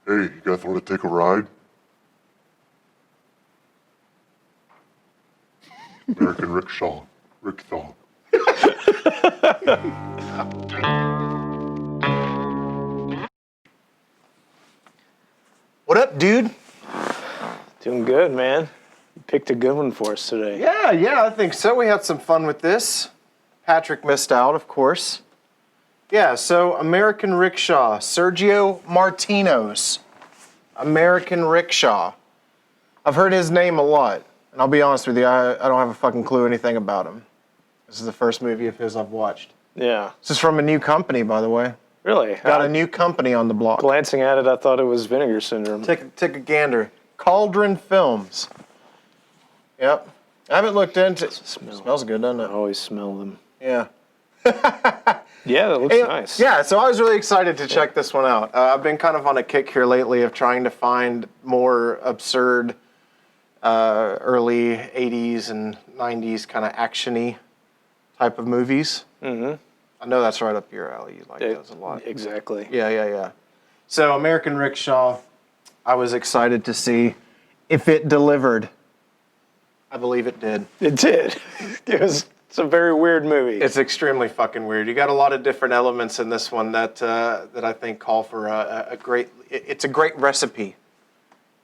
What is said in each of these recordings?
Hey, you guys want to take a ride? American Rickshaw. Rickshaw. What up, dude? Doing good, man. You picked a good one for us today. Yeah, I think so. We had some fun with this. Patrick missed out, of course. Yeah, so American Rickshaw, Sergio Martino's American Rickshaw. I've heard his name a lot, and I'll be honest with you, I don't have a fucking clue anything about him. This is the first movie of his I've watched. Yeah. This is from a new company, by the way. Really? Got a new company on the block. Glancing at it, I thought it was Vinegar Syndrome. Take a gander. Cauldron Films. Yep. I haven't looked into it. Smells good, doesn't I it? always smell them. Yeah. Yeah, that looks nice. Yeah, so I was really excited to check this one out. I've been kind of on a kick here lately of trying to find more absurd early 80s and 90s kind of action-y type of movies. Mm-hmm. I know that's right up your alley. You like those a lot. Exactly. Yeah. So American Rickshaw, I was excited to see if it delivered. I believe it did. It did. It's a very weird movie. It's extremely fucking weird. You got a lot of different elements in this one that I think call for a great. It's a great recipe.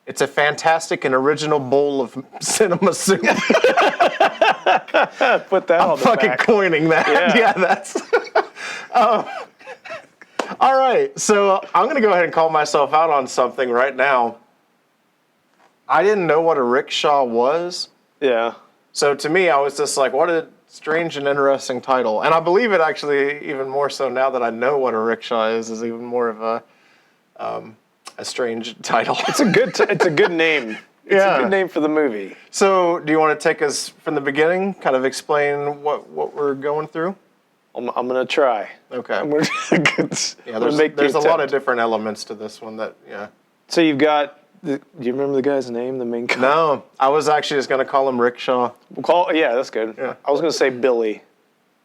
It's a fantastic and original bowl of cinema soup. Put that on I'm the fucking back. coining that. Yeah, that's. All right, so I'm gonna go ahead and call myself out on something right now. I didn't know what a rickshaw was. Yeah. So to me, I was just like, what a strange and interesting title. And I believe it actually even more so now that I know what a rickshaw is even more of a strange title. It's a good name. It's a good name for the movie. So do you want to take us from the beginning, kind of explain what we're going through? I'm going to try. Okay. There's a lot of different elements to this one that, yeah. So you've got, do you remember the guy's name, the main guy? No, I was actually just going to call him Rickshaw. Yeah, that's good. Yeah. I was going to say Billy.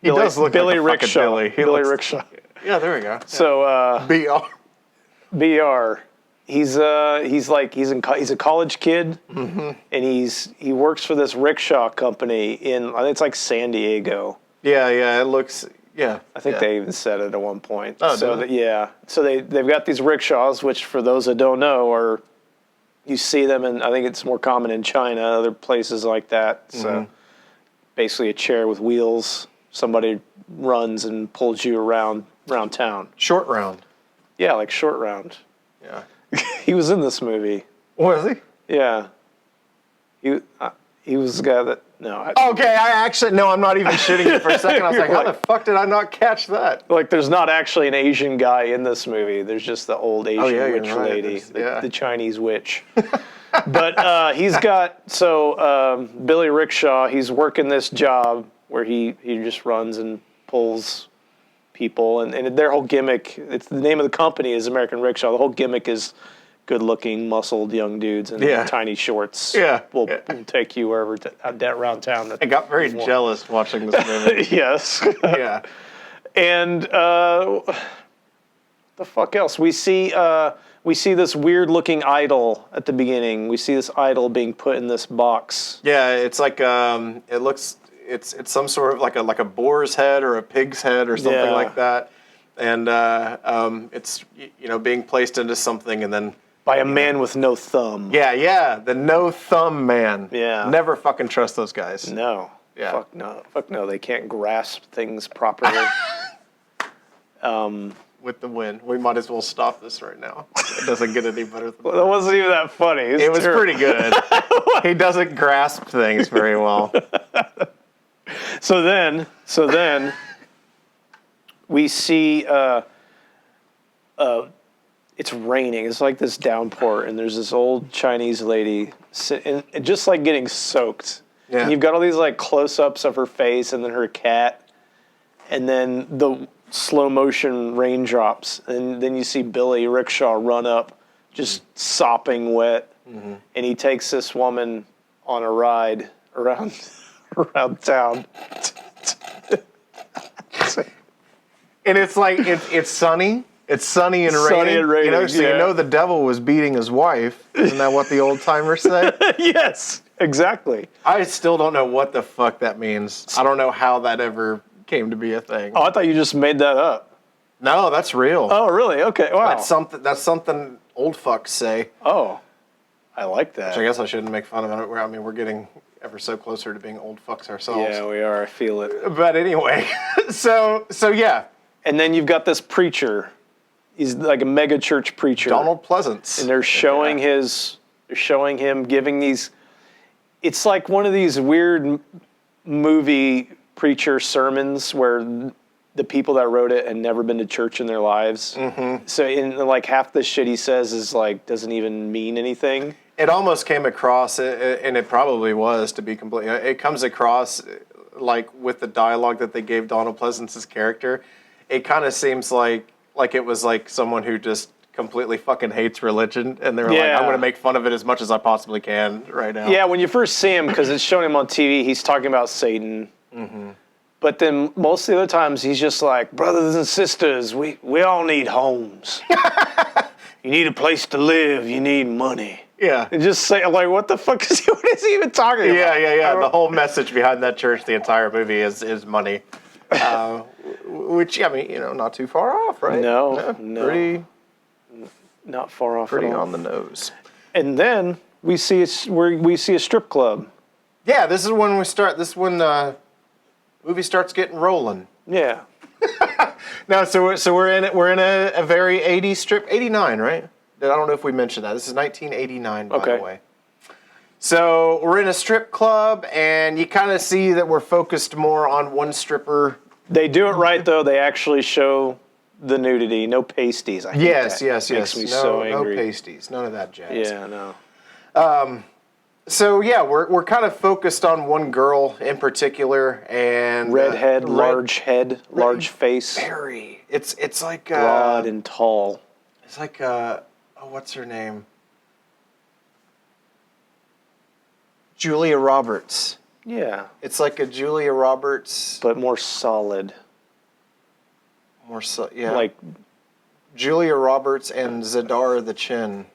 He does look Billy like a fucking Rickshaw. Billy. Billy Rickshaw. Yeah, there we go. So BR. BR, he's a college kid, and he works for this rickshaw company in, I think it's like San Diego. Yeah, it looks, yeah. I think they even said it at one point. Oh, so did they? yeah, so they've got these rickshaws, which for those that don't know are, you see them, and I think it's more common in China, other places like that. So basically a chair with wheels, somebody runs and pulls you around town. Short round. Yeah, like Short Round. Yeah. He was in this movie. Was he? Yeah. He was the guy that, no. Okay, I'm not even shitting you for a second. I was like, how the fuck did I not catch that? Like, there's not actually an Asian guy in this movie. There's just the old Asian witch lady, the Chinese witch. But he's got, Billy Rickshaw, he's working this job where he just runs and pulls people. And their whole gimmick, it's the name of the company is American Rickshaw. The whole gimmick is good-looking, muscled young dudes in tiny shorts. Yeah. Will take you wherever around town. I got very jealous watching this movie. Yes. Yeah. And the fuck else? We see this weird-looking idol at the beginning. We see this idol being put in this box. Yeah, it's like it's some sort of like a boar's head or a pig's head or something like that, and it's being placed into something and then. By a man with no thumb. Yeah, the no thumb man. Yeah. Never fucking trust those guys. No. Yeah. Fuck no. They can't grasp things properly. With the wind. We might as well stop this right now. It doesn't get any better than that. That wasn't even that funny. It was pretty good. He doesn't grasp things very well. So then we see it's raining. It's like this downpour, and there's this old Chinese lady sitting, just like getting soaked. Yeah. And you've got all these like close-ups of her face, and then her cat, and then the slow motion raindrops, and then you see Billy Rickshaw run up, just sopping wet, and he takes this woman on a ride around town. And it's like it's sunny. It's sunny and Sunny raining. and raining, You know, so yeah. you know the devil was beating his wife. Isn't that what the old timers say? Yes, exactly. I still don't know what the fuck that means. I don't know how that ever came to be a thing. Oh, I thought you just made that up. No, that's real. Oh, really? Okay. Wow. That's something old fucks say. Oh, I like that. Which I guess I shouldn't make fun of it. I mean, we're getting ever so closer to being old fucks ourselves. Yeah, we are. I feel it. But anyway, so yeah. And then you've got this preacher. He's like a mega church preacher. Donald Pleasance. And they're showing him giving these. It's like one of these weird movie preacher sermons where the people that wrote it had never been to church in their lives. Mm-hmm. So in like half the shit he says is like doesn't even mean anything. It almost came across, and it probably was, to be completely. It comes across like with the dialogue that they gave Donald Pleasance's character. It kind of seems like it was like someone who just completely fucking hates religion, and they're like, I'm going to make fun of it as much as I possibly can right now. Yeah, when you first see him, because it's showing him on TV, he's talking about Satan. Mm-hmm. But then most of the other times, he's just like, brothers and sisters, we all need homes. You need a place to live. You need money. Yeah. And just say, like, what the fuck what is he even talking about? Yeah. The whole message behind that church, the entire movie, is money. Which, I mean, not too far off, right? No. Pretty not far off pretty at all. on the nose. And then we see a strip club. Yeah, this is when we start. This is when the movie starts getting rolling. Yeah. No, so we're in a very 80s strip, 89, right? I don't know if we mentioned that. This is 1989, by the way. So we're in a strip club, and you kind of see that we're focused more on one stripper. They do it right, though. They actually show the nudity. No pasties. I hate Yes. Makes me so angry. No pasties. None of that jazz. Yeah, no. So yeah, we're kind of focused on one girl in particular, and Redhead, large head, large face. Very. It's like broad and tall. It's like what's her name? Julia Roberts. Yeah. It's like a Julia Roberts, but more solid. Yeah. Like Julia Roberts and Zadar the Chin.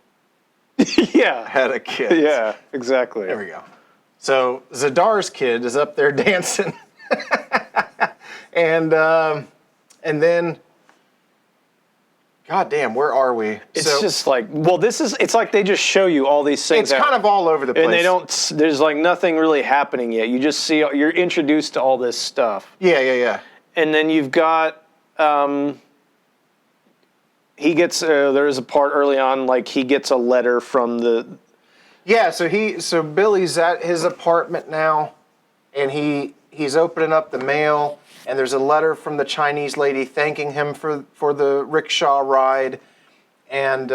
Yeah. Had a kid. Yeah, exactly. There we go. So Zadar's kid is up there dancing. and then God damn, where are we? It's just like, it's like they just show you all these things. It's kind of all over the place. And there's like nothing really happening yet. You just you're introduced to all this stuff. Yeah. And then you've got, there's a part early on, like he gets a letter from the... Yeah, so Billy's at his apartment now, and he's opening up the mail, and there's a letter from the Chinese lady thanking him for the rickshaw ride, and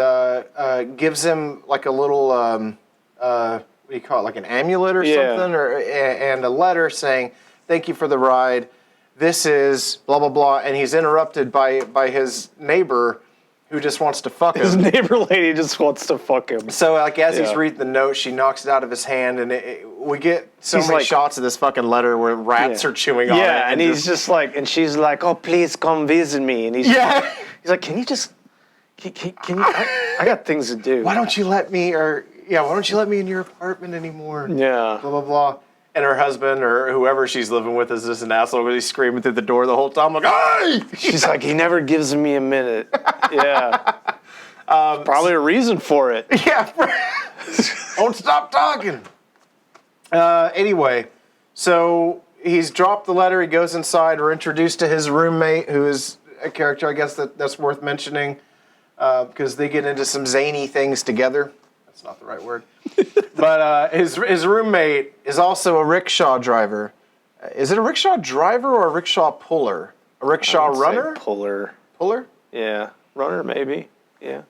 gives him like a little what do you call it, like an amulet or something, and a letter saying thank you for the ride. This is blah blah blah, and he's interrupted by his neighbor who just wants to fuck him. His neighbor lady just wants to fuck him. So, like, as he's reading the note, she knocks it out of his hand, and we get so many shots of this fucking letter where rats are chewing on it. Yeah, and he's just like, and she's like, oh, please come visit me. And he's like, can you just, can you, I got things to do. Why don't you let me in your apartment anymore? Yeah. Blah, blah, blah. And her husband or whoever she's living with is just an asshole because he's screaming through the door the whole time, like, hey! She's like, he never gives me a minute. Yeah. Probably a reason for it. Yeah. Don't stop talking. Anyway, so he's dropped the letter. He goes inside. We're introduced to his roommate, who is a character, I guess, that's worth mentioning because they get into some zany things together. That's not the right word. But his roommate is also a rickshaw driver. Is it a rickshaw driver or a rickshaw puller? A rickshaw runner? Puller. Puller? Yeah. Runner, maybe. Yeah.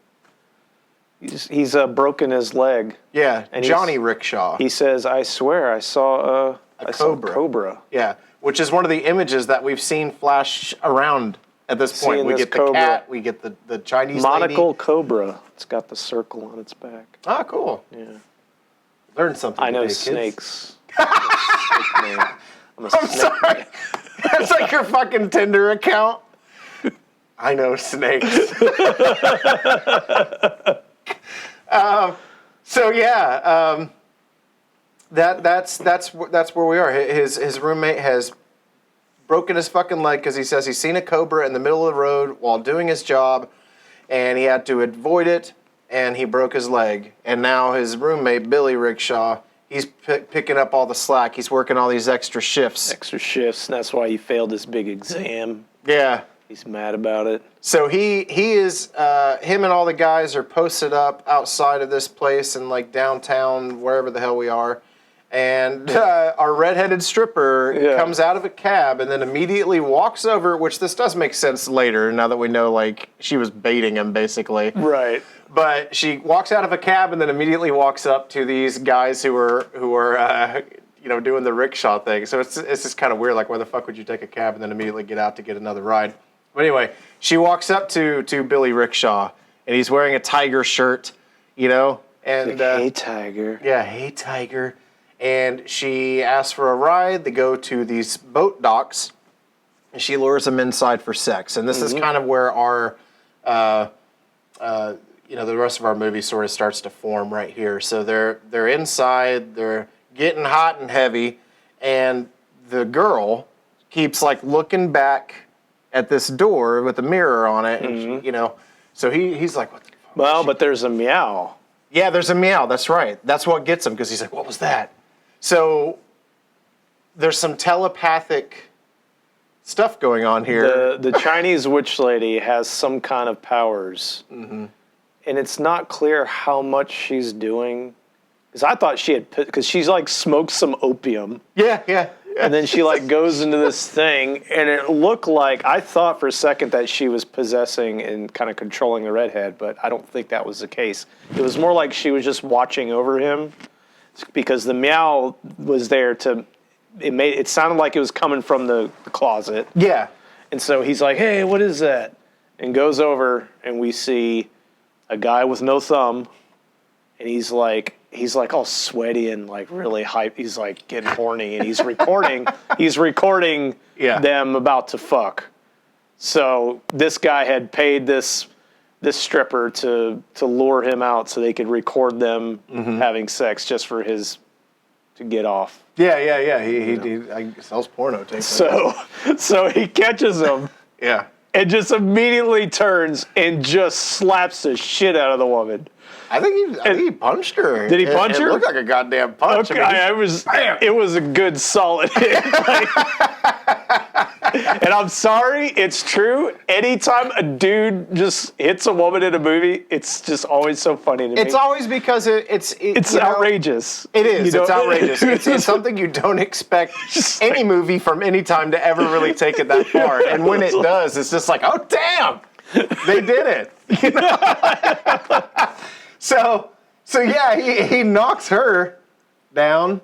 He's broken his leg. Yeah, and Johnny Rickshaw. He says, I swear I saw a cobra. Yeah, which is one of the images that we've seen flash around at this point. We get the cat, we get the Chinese monocle lady. Cobra. It's got the circle on its back. Ah, cool. Yeah. Learned something I know today, snakes. I'm sorry. That's like your fucking Tinder account. I know snakes. So yeah, that's where we are. His roommate has broken his fucking leg because he says he's seen a cobra in the middle of the road while doing his job, and he had to avoid it, and he broke his leg. And now his roommate, Billy Rickshaw, he's picking up all the slack. He's working all these extra shifts. And that's why he failed his big exam. Yeah. He's mad about it. So he is, him and all the guys are posted up outside of this place in like downtown, wherever the hell we are. And our redheaded stripper comes out of a cab and then immediately walks over, which this does make sense later, now that we know, like, she was baiting him, basically. Right. But she walks out of a cab and then immediately walks up to these guys who are doing the rickshaw thing. So it's just kind of weird, like, why the fuck would you take a cab and then immediately get out to get another ride? But anyway, she walks up to Billy Rickshaw, and he's wearing a tiger shirt, and... hey, Tiger. Yeah, hey, Tiger. And she asks for a ride. They go to these boat docks, and she lures him inside for sex. And this is kind of where our, the rest of our movie sort of starts to form right here. So they're inside, they're getting hot and heavy, and the girl keeps like looking back at this door with a mirror on it, and so he's like, what the fuck? Well, but there's a meow. Yeah, there's a meow. That's right. That's what gets him, because he's like, what was that? So there's some telepathic stuff going on here. The Chinese witch lady has some kind of powers, and it's not clear how much she's doing. Because I thought she had, because she's like smoked some opium. Yeah. And then she like goes into this thing, and it looked like, I thought for a second that she was possessing and kind of controlling the redhead, but I don't think that was the case. It was more like she was just watching over him, because the meow was there it sounded like it was coming from the closet. Yeah. And so he's like, hey, what is that? And goes over, and we see a guy with no thumb, and he's like all sweaty and like really hype. He's like getting horny, and he's recording. He's recording them about to fuck. So this guy had paid this stripper to lure him out so they could record them having sex just for to get off. Yeah. He sells porno tapes. So he catches him. Yeah. And just immediately turns and just slaps the shit out of the woman. I think he punched her. Did he punch her? It looked like a goddamn punch. Okay, it was a good solid hit. And I'm sorry, it's true. Anytime a dude just hits a woman in a movie, it's just always so funny to me. It's always because it's outrageous. It is. It's outrageous. It's something you don't expect any movie from any time to ever really take it that far. And when it does, it's just like, oh damn, they did it. So yeah, he knocks her down,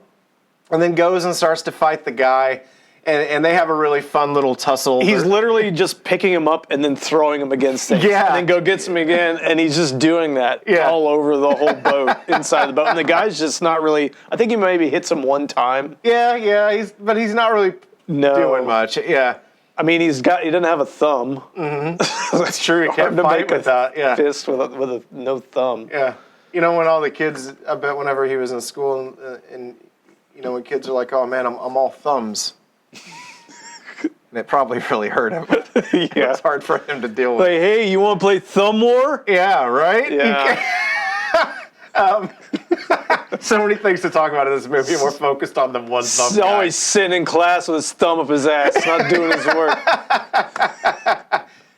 and then goes and starts to fight the guy. And they have a really fun little tussle. He's literally just picking him up and then throwing him against things. Yeah. And then gets him again, and he's just doing that all over the whole boat, inside the boat. And the guy's just not really, I think he maybe hits him one time. Yeah, but he's not really doing much. Yeah. I mean, he doesn't have a thumb. Mm-hmm. That's true. He can't fight without fist with a no thumb. Yeah. When all the kids, I bet whenever he was in school, and when kids are like, oh man, I'm all thumbs. And it probably really hurt him. Yeah. It's hard for him to deal with. Like, hey, you want to play Thumb War? Yeah, right? Yeah. So many things to talk about in this movie. We're focused on the one thumb He's always sitting in class with his thumb up his ass, not doing his work.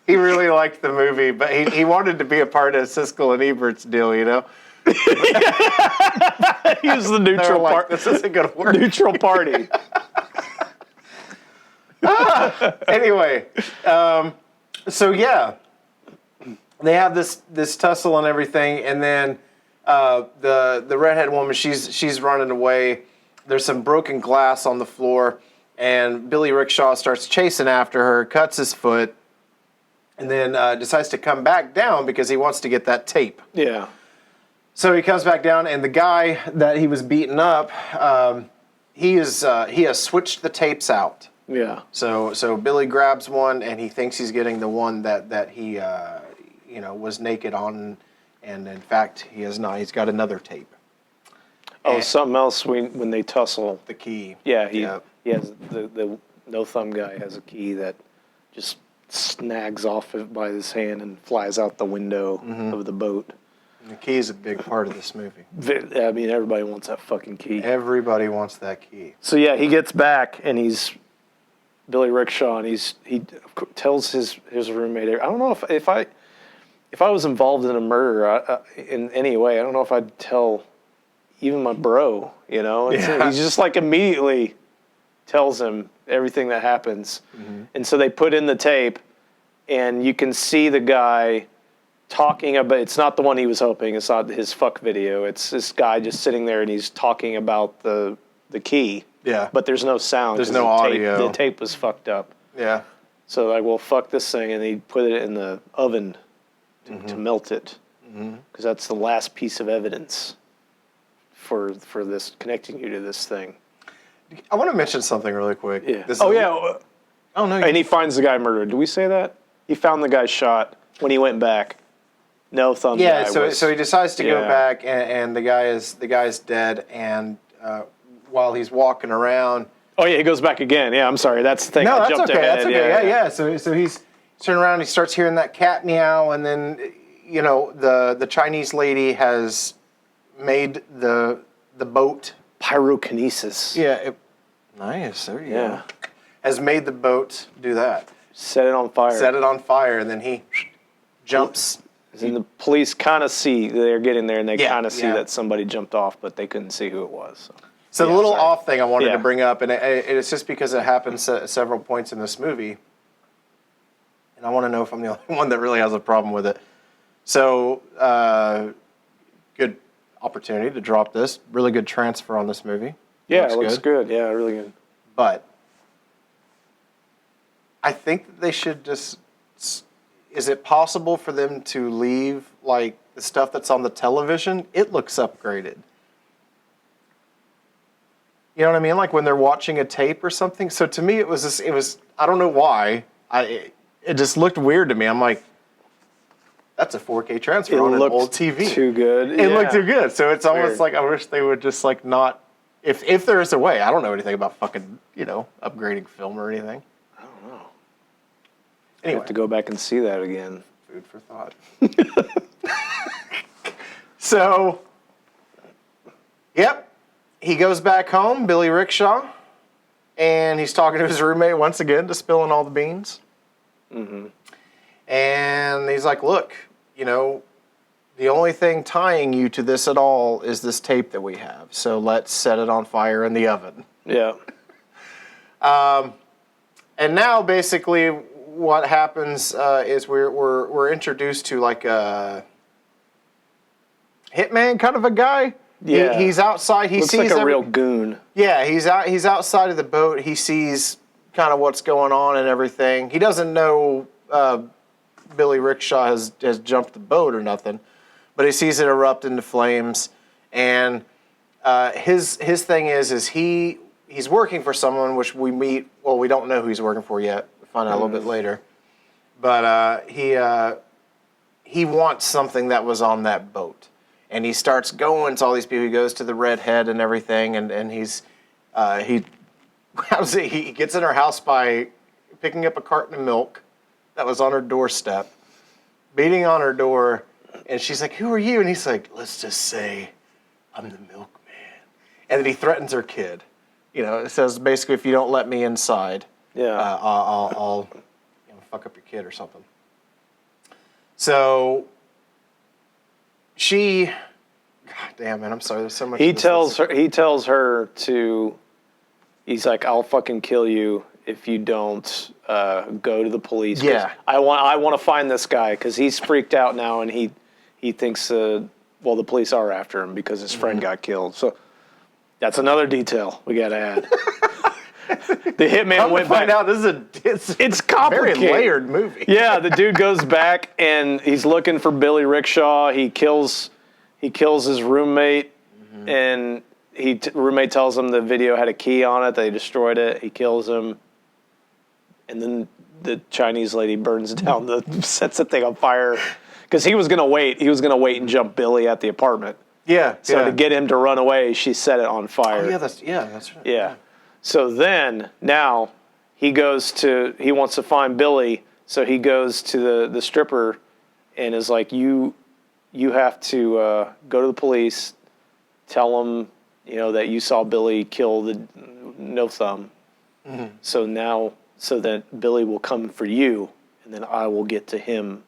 He really liked the movie, but he wanted to be a part of Siskel and Ebert's deal, He was the neutral party. This isn't going to work. Neutral party. Anyway, so yeah, they have this tussle and everything, and then the redhead woman, she's running away. There's some broken glass on the floor, and Billy Rickshaw starts chasing after her, cuts his foot, and then decides to come back down because he wants to get that tape. Yeah. So he comes back down, and the guy that he was beating up, he has switched the tapes out. Yeah. So Billy grabs one, and he thinks he's getting the one that he was naked on, and in fact he is not. He's got another tape. Oh, And something else when they tussle. the key. Yeah, he has the no thumb guy has a key that just snags off by his hand and flies out the window of the boat. And the key is a big part of this movie. I mean, everybody wants that fucking key. Everybody wants that key. So yeah, he gets back and he's Billy Rickshaw, and he tells his roommate. I don't know if I was involved in a murder in any way, I don't know if I'd tell even my bro. You know, he's just like immediately tells him everything that happens, and so they put in the tape, and you can see the guy talking about. It's not the one he was hoping. It's not his fuck video. It's this guy just sitting there, and he's talking about the key. Yeah. But there's no sound. There's no audio. The tape was fucked up. Yeah. So like, well, fuck this thing, and he put it in the oven to melt it, because that's the last piece of evidence for this, connecting you to this thing. I want to mention something really quick. Yeah. Oh no. And he finds the guy murdered. Did we say that? He found the guy shot when he went back. No thumb. Yeah. Guy So he decides to go back, and the guy's dead, and while he's walking around. Oh yeah, he goes back again. Yeah, I'm sorry. That's the thing. No, I that's jumped okay. ahead. That's okay. Yeah. So he's turning around. He starts hearing that cat meow, and then the Chinese lady has made the boat. Pyrokinesis. Yeah. Nice. There you Yeah. go. Has made the boat do that. Set it on fire. Set it on fire, and then he jumps. And the police kind of see they're getting there, and they Yeah, kind of see yeah. that somebody jumped off, but they couldn't see who it was. So the little off thing I wanted to bring up, and it's just because it happens at several points in this movie, and I want to know if I'm the only one that really has a problem with it. So, good opportunity to drop this. Really good transfer on this movie. Yeah, it looks good. Yeah, really good. But I think that they should just... Is it possible for them to leave, like, the stuff that's on the television? It looks upgraded. You know what I mean? Like when they're watching a tape or something. So to me, it was I don't know why. It just looked weird to me. I'm like, that's a 4K transfer on an old TV. Too good. It looked too good. So it's almost like I wish they would just like not. If there is a way, I don't know anything about fucking upgrading film or anything. I don't know. Anyway, I have to go back and see that again. food for thought. So, yep. He goes back home, Billy Rickshaw, and he's talking to his roommate once again, just spilling all the beans. And he's like, look, the only thing tying you to this at all is this tape that we have. So let's set it on fire in the oven. Yeah. And now basically what happens is we're introduced to like a hitman kind of a guy. Yeah. He's outside. He Looks sees like a real goon. Yeah, he's outside of the boat. He sees kind of what's going on and everything. He doesn't know Billy Rickshaw has jumped the boat or nothing, but he sees it erupt into flames. And his thing is he's working for someone, which we meet. Well, we don't know who he's working for yet. We'll find out a little bit later. But he wants something that was on that boat. And he starts going to all these people. He goes to the redhead and everything, and he gets in her house by picking up a carton of milk that was on her doorstep, beating on her door, and she's like, "Who are you?" And he's like, "Let's just say I'm the milkman." And then he threatens her kid. It says basically, if you don't let me inside, I'll fuck up your kid or something. So she, God damn it, I'm sorry. There's so much. He tells her to. He's like, "I'll fucking kill you if you don't go to the police." Yeah. I want to find this guy because he's freaked out now, and he thinks the police are after him because his friend got killed. So that's another detail we got to add. The hitman went back. Find out this is it's complicated. Very layered movie. Yeah, the dude goes back and he's looking for Billy Rickshaw. He kills his roommate, and roommate tells him the video had a key on it. They destroyed it. He kills him, and then the Chinese lady burns down sets the thing on fire because he was gonna wait. He was gonna wait and jump Billy at the apartment. Yeah. So to get him to run away, she set it on fire. Oh, that's right. Yeah. So then now he wants to find Billy. So he goes to the stripper and is like, you have to go to the police, tell them, that you saw Billy kill the no thumb. Mm-hmm. So that Billy will come for you, and then I will get to him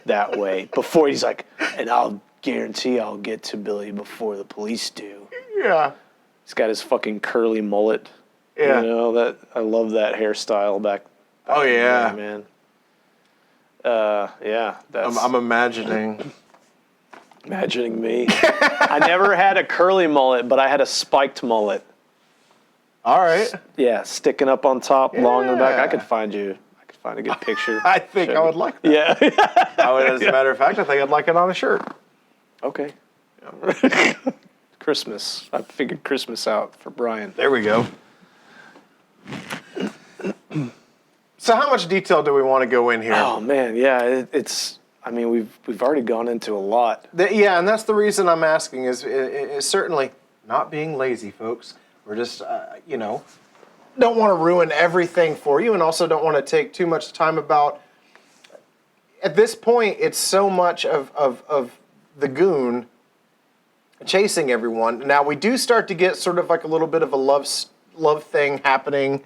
that way. Before he's like, and I'll guarantee I'll get to Billy before the police do. Yeah. He's got his fucking curly mullet. Yeah. That I love that hairstyle back. Oh yeah, man. Yeah. I'm imagining me. I never had a curly mullet, but I had a spiked mullet. All right. Yeah, sticking up on top, long in the back. I could find a good picture. I think I would like that. Yeah. As a matter of fact, I think I'd like it on a shirt. Okay. Christmas. I figured Christmas out for Brian. There we go. So how much detail do we want to go in here? Oh man, yeah, we've already gone into a lot. Yeah, and that's the reason I'm asking is certainly not being lazy, folks. We're just, don't want to ruin everything for you and also don't want to take too much time about, at this point, it's so much of the goon chasing everyone. Now, we do start to get sort of like a little bit of a love thing happening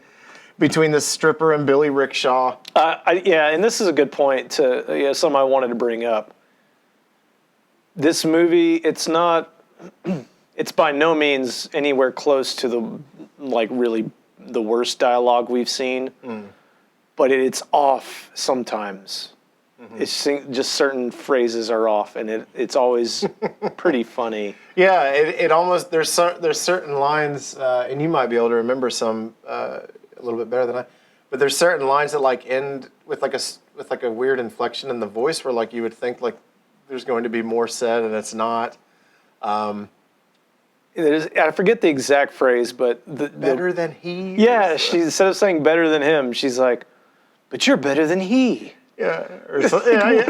between the stripper and Billy Rickshaw. And this is a good point to something I wanted to bring up. This movie, it's by no means anywhere close to really the worst dialogue we've seen, but it's off sometimes. Mm-hmm. It's just certain phrases are off, and it's always pretty funny. Yeah, it almost there's certain lines, and you might be able to remember some a little bit better than I. But there's certain lines that end with a weird inflection in the voice, where you would think there's going to be more said, and it's not. I forget the exact phrase, but better than he. Yeah, she instead of saying better than him, she's like, "But you're better than he." Yeah, or something. Yeah.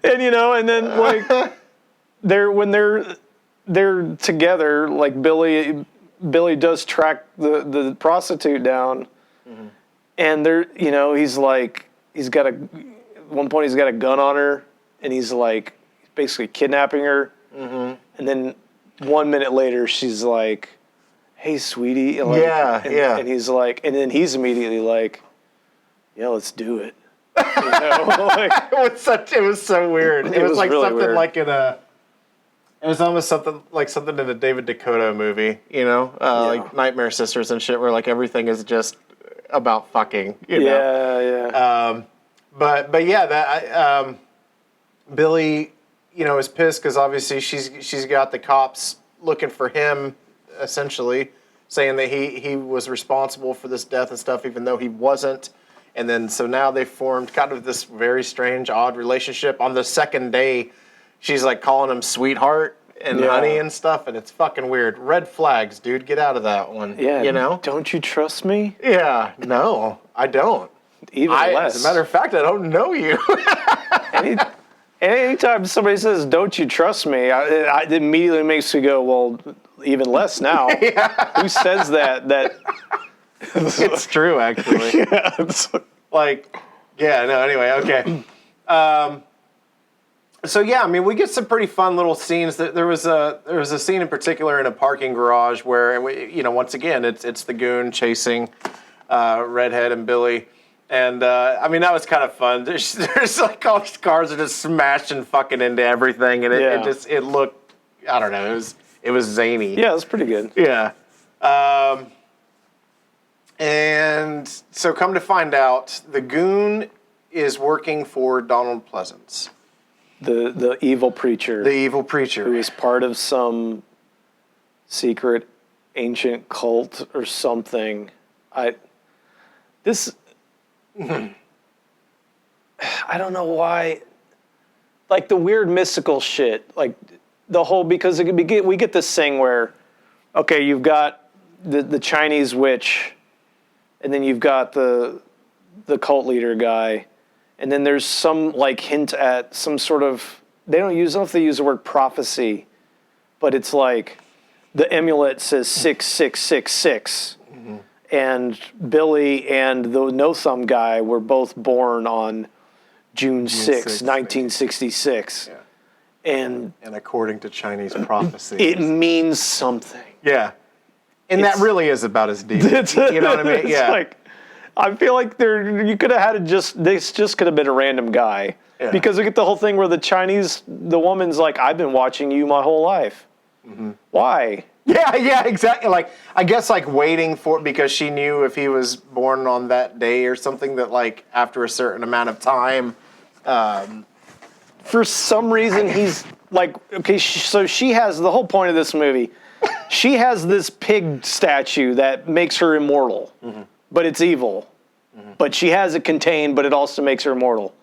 And and then they're together, Billy does track the prostitute down, mm-hmm. and at one point he's got a gun on her, and he's basically kidnapping her, mm-hmm. and then 1 minute later she's like, "Hey, sweetie," and he's like, and then he's immediately like, "Yeah, let's do it." It was so weird. It was like really something weird. It was almost something in a David Dakota movie, like Nightmare Sisters and shit, where everything is just about fucking, Yeah. But yeah, Billy, is pissed because obviously she's got the cops looking for him, essentially saying that he was responsible for this death and stuff, even though he wasn't. And then so now they formed kind of this very strange, odd relationship. On the second day, she's calling him sweetheart and honey and stuff, and it's fucking weird. Red flags, dude. Get out of that one. Yeah. Don't you trust me? Yeah. No, I don't. Even less. As a matter of fact, I don't know you. Anytime somebody says, "Don't you trust me," it immediately makes me go, "Well, even less now." Yeah. Who says that? It's true, actually. Yeah. Anyway, okay. So yeah, we get some pretty fun little scenes. There was a scene in particular in a parking garage where once again it's the goon chasing Redhead and Billy, and that was kind of fun. There's all these cars are just smashing fucking into everything, and it looked, I don't know, it was zany. Yeah, it was pretty good. Yeah. And so come to find out, the goon is working for Donald Pleasance. The evil preacher. The evil preacher. Who is part of some secret ancient cult or something. I don't know why. The weird mystical shit. The whole, because we get this thing where, okay, you've got the Chinese witch, and then you've got the cult leader guy, and then there's some like hint at some sort of, I don't know if they use the word prophecy, but it's like the amulet says 6666, and Billy and the no thumb guy were both born on June 6, 1966. Yeah. And according to Chinese prophecy, it means something. Yeah. And that really is about as deep. You know what I mean? Yeah. Like, I feel like you could have had this just could have been a random guy. Yeah. Because we get the whole thing where the woman's like, I've been watching you my whole life. Mm-hmm. Why? Yeah, exactly. Like, I guess like waiting for, because she knew if he was born on that day or something, that like after a certain amount of time, for some reason he's like, okay, so she has, the whole point of this movie, she has this pig statue that makes her immortal, but it's evil. But she has it contained, but it also makes her immortal.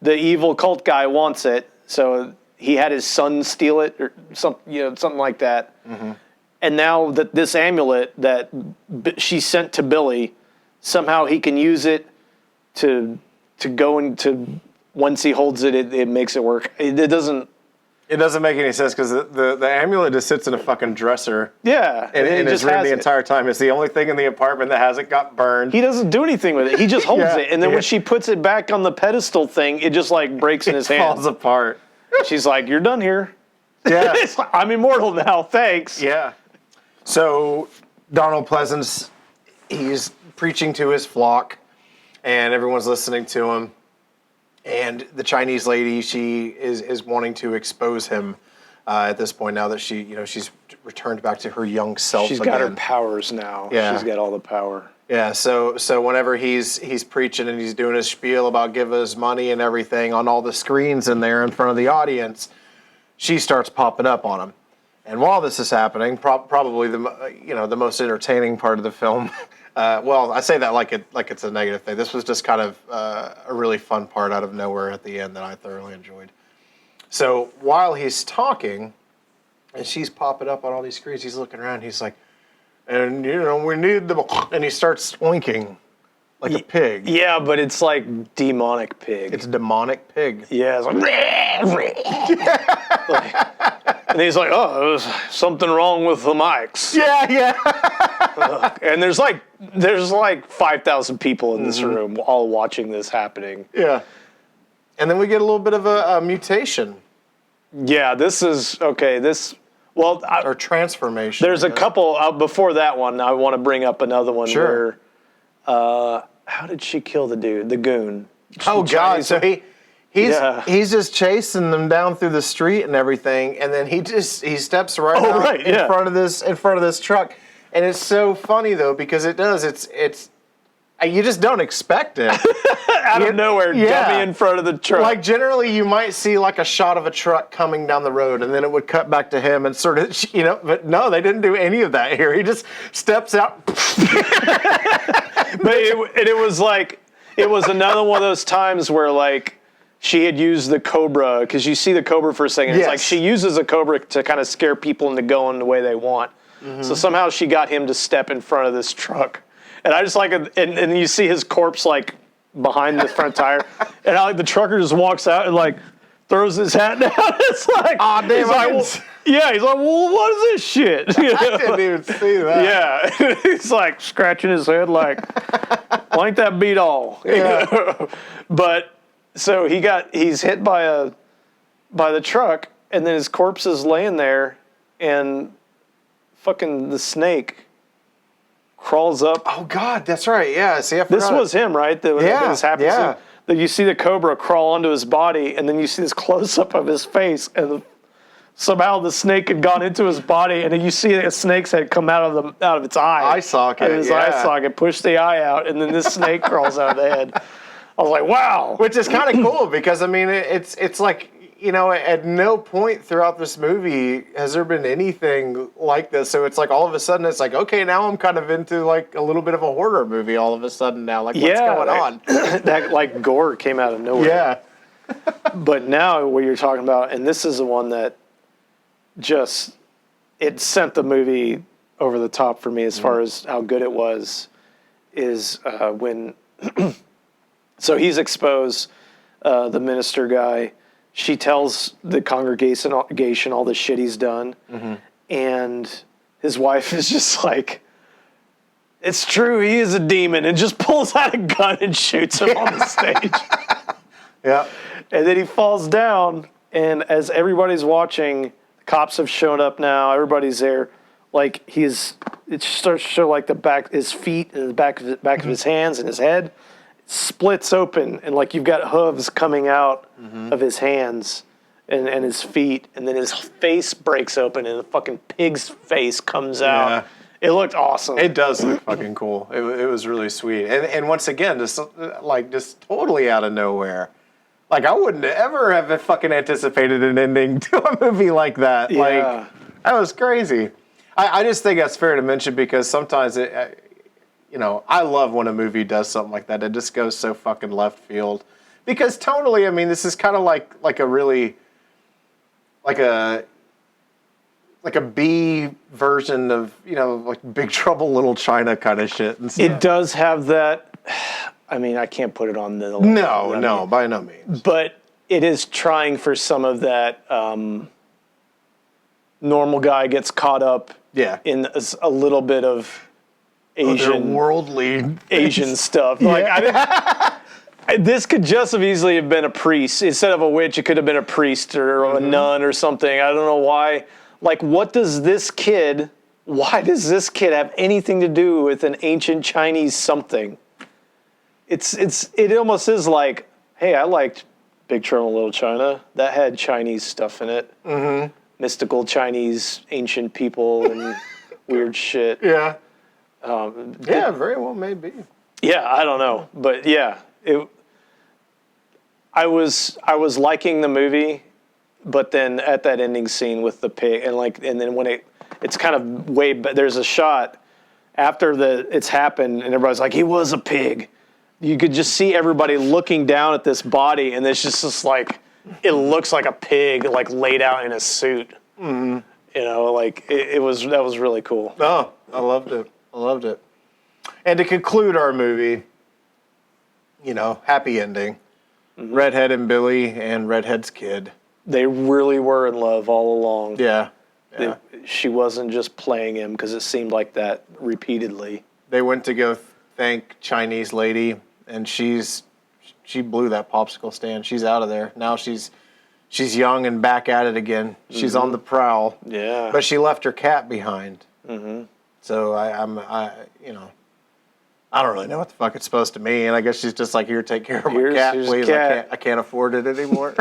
The evil cult guy wants it, so he had his son steal it or something like that. And now that this amulet that she sent to Billy, somehow he can use it to go into, once he holds it, it makes it work. It doesn't make any sense because the amulet just sits in a fucking dresser. Yeah. And in his room the entire time. It's the only thing in the apartment that hasn't got burned. He doesn't do anything with it. He just holds it. And then when she puts it back on the pedestal thing, it just like breaks in his hand. It falls apart. She's like, you're done here. Yeah. Like, I'm immortal now. Thanks. Yeah. So Donald Pleasance, he's preaching to his flock and everyone's listening to him. And the Chinese lady, she is wanting to expose him at this point now that she's returned back to her young self. She's got her powers now. Yeah. She's got all the power. Yeah, so whenever he's preaching and he's doing his spiel about give us money and everything on all the screens in there in front of the audience, she starts popping up on him. And while this is happening, probably the most entertaining part of the film. Well, I say that like it's a negative thing. This was just kind of a really fun part out of nowhere at the end that I thoroughly enjoyed. So while he's talking, and she's popping up on all these screens, he's looking around. He's like, and we need the, and he starts oinking like a pig. Yeah, but it's like demonic pig. It's demonic pig. Yeah, it's like, and he's like, oh, there's something wrong with the mics. Yeah. And there's like 5,000 people in this room all watching this happening. Yeah. And then we get a little bit of a mutation. Yeah, this is, okay, or transformation. There's a couple, before that one, I want to bring up another one where, how did she kill the dude, the goon? Oh, God, so he's just chasing them down through the street and everything, and then he steps right out in front of this truck. And it's so funny, though, because it's you just don't expect it. Out of nowhere, dummy in front of the truck. Like, generally, you might see, like, a shot of a truck coming down the road, and then it would cut back to him and sort of, but no, they didn't do any of that here. He just steps out. But it was like, it was another one of those times where, like, she had used the cobra, because you see the cobra for a second. It's like she uses a cobra to kind of scare people into going the way they want. So somehow she got him to step in front of this truck. And I just like it, and you see his corpse like behind the front tire, and the trucker just walks out and like throws his hat down. It's like, oh damn! He's like, well, what is this shit? I didn't even see that. Yeah, he's like scratching his head like, well, ain't that beat all? Yeah. But so he's hit by the truck, and then his corpse is laying there, and fucking the snake crawls up. Oh God, that's right. Yeah, see, this was him, right? That this happens. Yeah. That you see the cobra crawl onto his body, and then you see this close up of his face, and somehow the snake had gone into his body, and then you see a snake's head come out of its eye socket. And his eye socket pushed the eye out, and then this snake crawls out of the head. I was like, wow, which is kind of cool because I mean it's like, at no point throughout this movie has there been anything like this. So it's like all of a sudden it's like, okay, now I'm kind of into like a little bit of a horror movie all of a sudden now. Like, what's going on? That like gore came out of nowhere. Yeah. But now what you're talking about, and this is the one that it sent the movie over the top for me as far as how good it was is when so he's exposed, the minister guy. She tells the congregation all the shit he's done, and his wife is just like, it's true, he is a demon, and just pulls out a gun and shoots him on the stage. Yeah. And then he falls down, and as everybody's watching, the cops have shown up now, everybody's there, like it starts to show like the back, his feet and the back of his hands and his head splits open, and like you've got hooves coming out of his hands and his feet, and then his face breaks open and the fucking pig's face comes out. Yeah. It looked awesome. It does look fucking cool. It was really sweet. And once again, just totally out of nowhere. Like, I wouldn't ever have fucking anticipated an ending to a movie like that. Yeah. Like, that was crazy. I just think that's fair to mention because sometimes I love when a movie does something like that. It just goes so fucking left field. Because tonally, I mean, this is kind of like a really, like a B version of, like Big Trouble Little China kind of shit. And stuff. It does have that. I mean, I can't put it on the... No, by no means. But it is trying for some of that normal guy gets caught up in a little bit of Asian... worldly... Asian stuff. Like, this could just have easily have been a priest. Instead of a witch, it could have been a priest or a nun or something. I don't know why. Like, why does this kid have anything to do with an ancient Chinese something? It almost is like, hey, I liked Big Trouble in Little China. That had Chinese stuff in it. Mm-hmm. Mystical Chinese ancient people and weird shit. Yeah. Very well may be. Yeah, I don't know. But yeah, I was liking the movie, but then at that ending scene with the pig and then when it's kind of there's a shot after it's happened and everybody's like, he was a pig. You could just see everybody looking down at this body, and it's just like, it looks like a pig, like laid out in a suit. Mm-hmm. That was really cool. Oh, I loved it. And to conclude our movie, happy ending. Mm-hmm. Redhead and Billy and Redhead's kid. They really were in love all along. Yeah. She wasn't just playing him, because it seemed like that repeatedly. They went to go thank Chinese lady, and she blew that popsicle stand. She's out of there. Now she's young and back at it again. She's on the prowl. Yeah. But she left her cat behind. Mm-hmm. So I don't really know what the fuck it's supposed to mean. I guess she's just like, here, take care of my cat, please. I can't afford it anymore.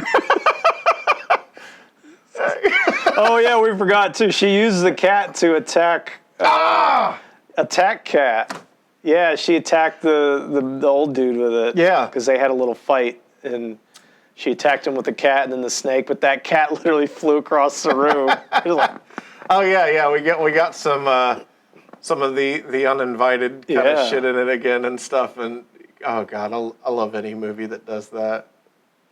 Oh yeah, we forgot too. She used the cat to attack Cat. Yeah, she attacked the old dude with it. Yeah. Because they had a little fight, and she attacked him with the cat and then the snake, but that cat literally flew across the room. Oh yeah, we got some of the uninvited kind of shit in it again and stuff, and oh god, I love any movie that does that.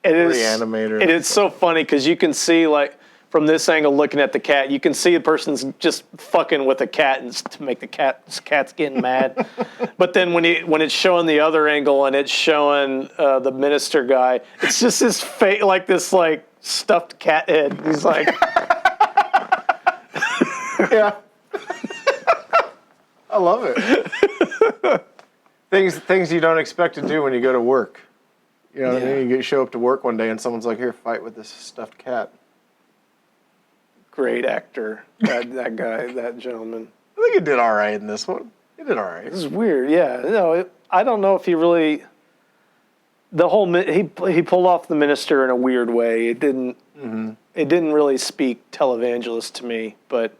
Reanimator. And it's so funny because you can see, like, from this angle looking at the cat, you can see the person's just fucking with the cat and to make the cat's getting mad. But then when it's showing the other angle and it's showing the minister guy, it's just his face, like this like stuffed cat head. He's like, yeah. I love it. Things you don't expect to do when you go to work. You know what I mean? You show up to work one day and someone's like, here, fight with this stuffed cat. Great actor, that guy, that gentleman. I think he did all right in this one. He did all right. This is weird, yeah. No, I don't know if he really... He pulled off the minister in a weird way. It didn't really speak televangelist to me, but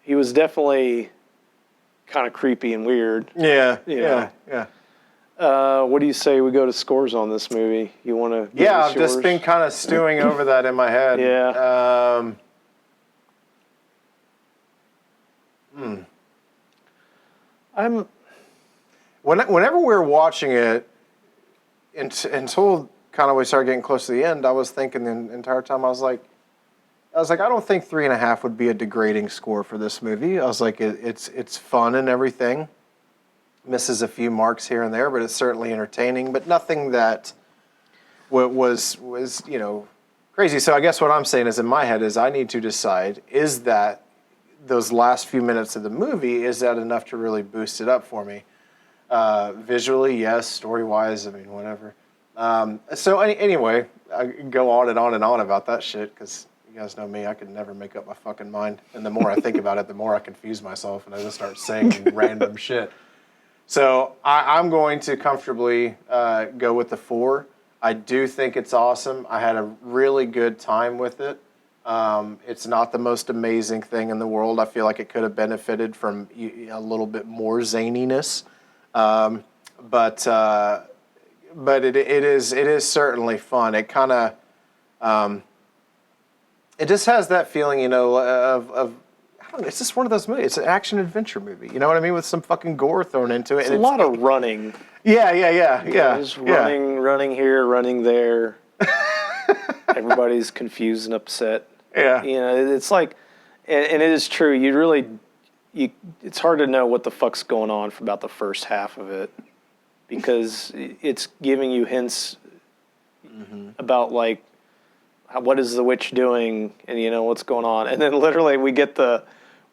he was definitely kind of creepy and weird. Yeah. What do you say we go to scores on this movie? You want to? Yeah, I've just been kind of stewing over that in my head. Yeah. Whenever we were watching it, until kind of we started getting close to the end, I was thinking the entire time, I was like, I was like, I don't think 3.5 would be a degrading score for this movie. I was like, it's fun and everything. Misses a few marks here and there, but it's certainly entertaining. But nothing that was crazy. So I guess what I'm saying is in my head is I need to decide, is that those last few minutes of the movie, is that enough to really boost it up for me? Visually, yes. Story-wise, I mean, whatever. So anyway, I can go on and on and on about that shit because you guys know me. I could never make up my fucking mind. And the more I think about it, the more I confuse myself and I just start saying random shit. So I'm going to comfortably go with the 4. I do think it's awesome. I had a really good time with it. It's not the most amazing thing in the world. I feel like it could have benefited from a little bit more zaniness. But it is certainly fun. It kind of it just has that feeling, of I don't know. It's just one of those movies. It's an action adventure movie. You know what I mean? With some fucking gore thrown into it. It's a lot of running. Yeah. Just running here, running there. Everybody's confused and upset. Yeah. It's like, and it is true. It's hard to know what the fuck's going on for about the first half of it, because it's giving you hints about like, what is the witch doing, and what's going on, and then literally we get the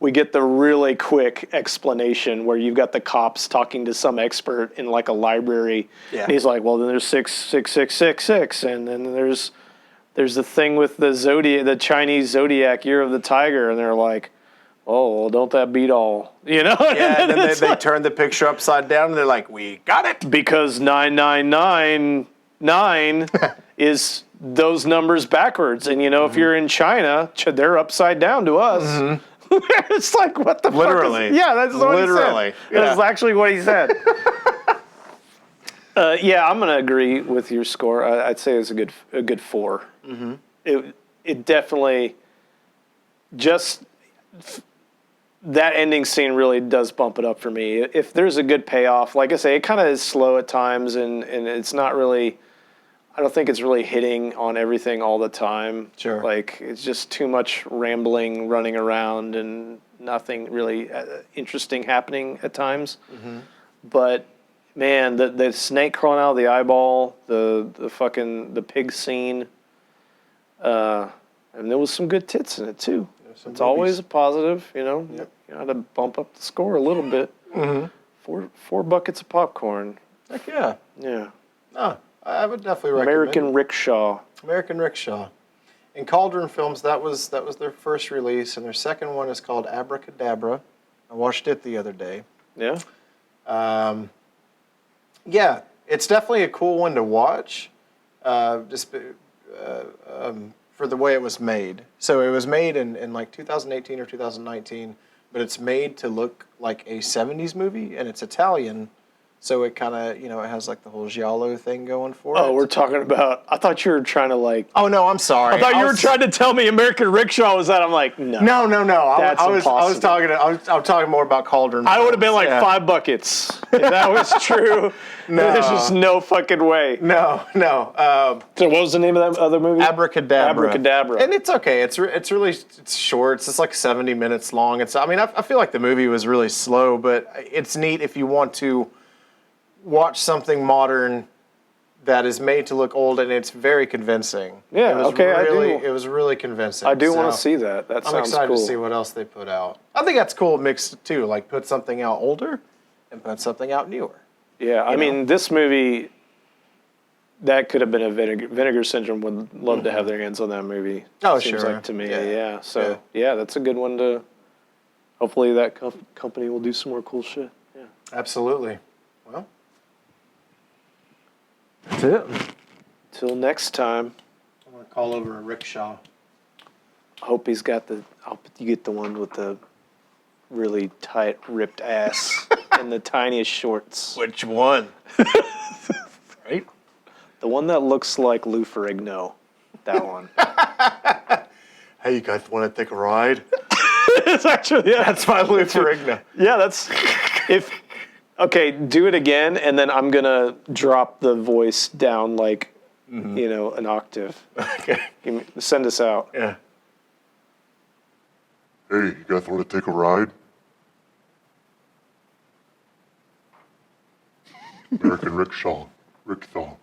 really quick explanation where you've got the cops talking to some expert in like a library. Yeah. And he's like, well, then there's 66666, and then there's the thing with the Chinese zodiac year of the tiger, and they're like, oh, well, don't that beat all? Yeah, and then they turn the picture upside down, and they're like, we got it. Because 9999 is those numbers backwards. And, if you're in China, they're upside down to us. Mm-hmm. It's like, what the literally. fuck? Yeah, that's what he said. Yeah. That's actually what he said. Yeah, I'm going to agree with your score. I'd say it's a good 4. Mm-hmm. It definitely just... That ending scene really does bump it up for me. If there's a good payoff, like I say, it kind of is slow at times, and it's not really, I don't think it's really hitting on everything all the time. Sure. Like, it's just too much rambling, running around, and nothing really interesting happening at times. Mm-hmm. But, man, the snake crawling out of the eyeball, the pig scene, and there was some good tits in it, too. It's always a positive, Yep. You got to bump up the score a little bit. Mm-hmm. Four buckets of popcorn. Heck yeah. Yeah. No, I would definitely recommend American Rickshaw. American Rickshaw. In Cauldron Films, that was their first release, and their second one is called Abracadabra. I watched it the other day. Yeah. Yeah, it's definitely a cool one to watch. For the way it was made. So it was made in like 2018 or 2019, but it's made to look like a 70s movie, and it's Italian. So it kind of, it has like the whole giallo thing going for it. Oh, we're talking about, I thought you were trying to like... Oh, no, I'm sorry. I thought you were trying to tell me American Rickshaw was that. I'm like, no. No. That's I was talking more about Cauldron. I would have been like 5 buckets. If that was true, there's just no fucking way. No. So what was the name of that other movie? Abracadabra. And it's okay. It's short. It's like 70 minutes long. I feel like the movie was really slow, but it's neat if you want to watch something modern that is made to look old, and it's very convincing. Yeah, It was really convincing. I do want to see that. That sounds cool. I'm excited to see what else they put out. I think that's cool mixed too, like put something out older and put something out newer. Yeah, I mean, this movie, that could have been a Vinegar Syndrome would love to have their hands on that movie. Oh, Seems sure. like to me, yeah. So, yeah, that's a good one to, hopefully that company will do some more cool shit. Yeah. Absolutely. Well, that's it. Till next time. I'm going to call over a Rickshaw. I hope you get the one with the really tight, ripped ass and the tiniest shorts. Which one? Right? The one that looks like Lou Ferrigno. That one. Hey, you guys want to take a ride? It's actually, yeah. That's my Lou Ferrigno. Yeah, that's... Okay, do it again, and then I'm going to drop the voice down like, an octave. Okay. Send us out. Yeah. Hey, you guys want to take a ride? American Rickshaw. Rickshaw.